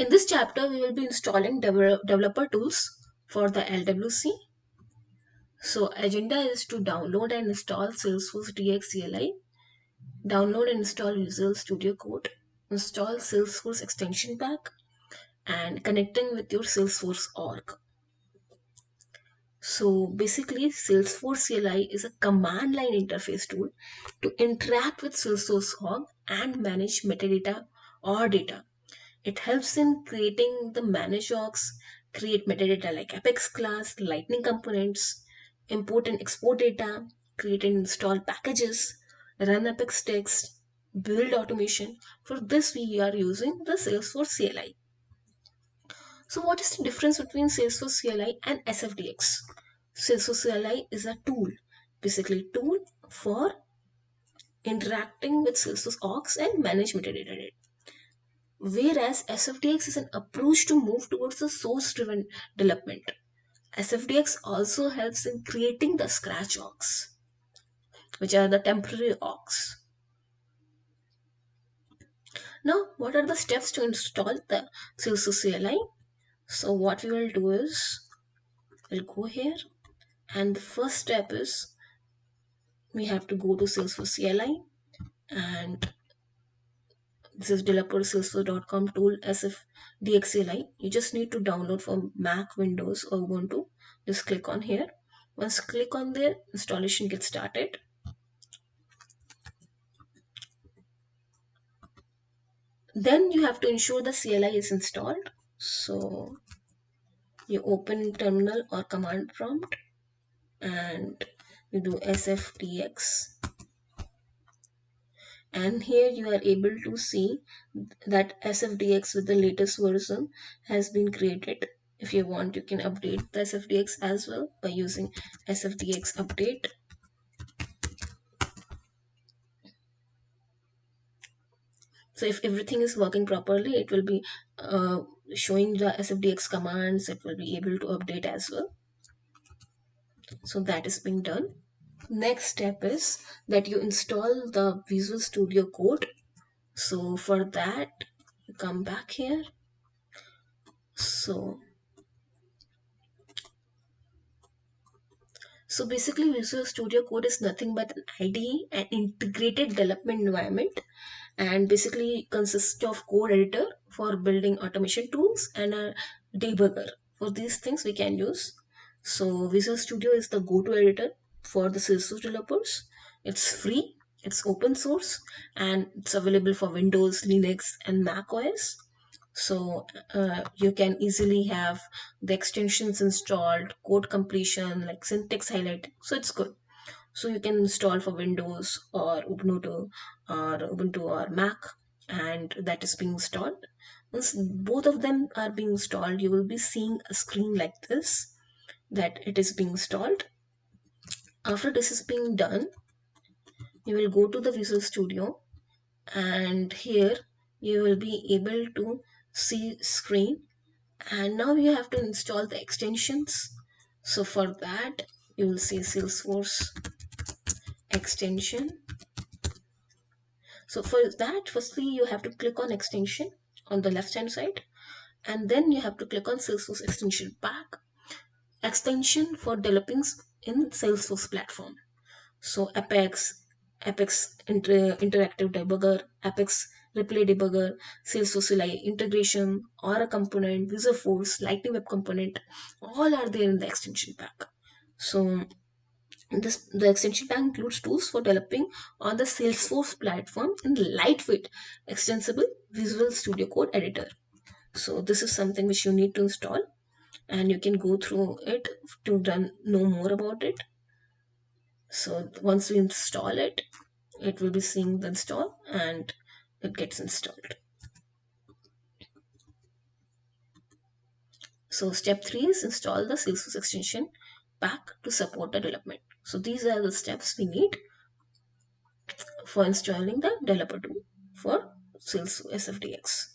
In this chapter, we will be installing developer tools for the LWC. So agenda is to download and install Salesforce DXCLI, download and install Visual Studio Code, install Salesforce extension pack, and connecting with your Salesforce org. So basically, Salesforce CLI is a command line interface tool to interact with Salesforce org and manage metadata or data. It helps in creating the manage orgs, create metadata like Apex class, Lightning components, import and export data, create and install packages, run Apex text, build automation. For this, we are using the Salesforce CLI. So what is the difference between Salesforce CLI and SFDX? Salesforce CLI is a tool, basically tool for interacting with Salesforce orgs and manage metadata. Whereas SFDX is an approach to move towards the source-driven development. SFDX also helps in creating the scratch orgs, which are the temporary orgs. Now, what are the steps to install the Salesforce CLI? So what we will do is, we'll go here, and the first step is we have to go to Salesforce CLI, and this is developer salesforce.com tool SFDXCLI. You just need to download for Mac, Windows, or Ubuntu. Just click on here. Once click on there, installation gets started. Then you have to ensure the CLI is installed. So you open terminal or command prompt and you do SFDX, and here you are able to see that SFDX with the latest version has been created. If you want, you can update the SFDX as well by using SFDX update. So if everything is working properly, it will be showing the SFDX commands. It will be able to update as well. So that is being done. Next step is that you install the Visual Studio Code. So for that, you come back here. So basically, Visual Studio Code is nothing but an IDE, an integrated development environment, and basically consists of code editor for building automation tools and a debugger. For these things we can use. So Visual Studio is the go-to editor for the Salesforce developers. It's free, it's open source, and it's available for Windows, Linux, and Mac OS. So you can easily have the extensions installed, code completion, like syntax highlighting. So it's good. So you can install for Windows or Ubuntu or Mac, and that is being installed. Once both of them are being installed, you will be seeing a screen like this, that it is being installed. After this is being done, you will go to the Visual Studio, and here you will be able to see screen, and now you have to install the extensions. So for that, you will see Salesforce extension. So for that, firstly you have to click on extension on the left hand side, and then you have to click on Salesforce extension pack, extension for developing in Salesforce platform. So Apex interactive debugger, Apex replay debugger, Salesforce Eli integration, or a component, Visual Force, Lightning Web component, all are there in the extension pack. So the extension pack includes tools for developing on the Salesforce platform in lightweight, extensible Visual Studio Code editor. So this is something which you need to install, and you can go through it to know more about it. So once we install it, it will be seeing the install and it gets installed. So step 3 is install the Salesforce extension pack to support the development. So these are the steps we need for installing the developer tool for Salesforce SFDX.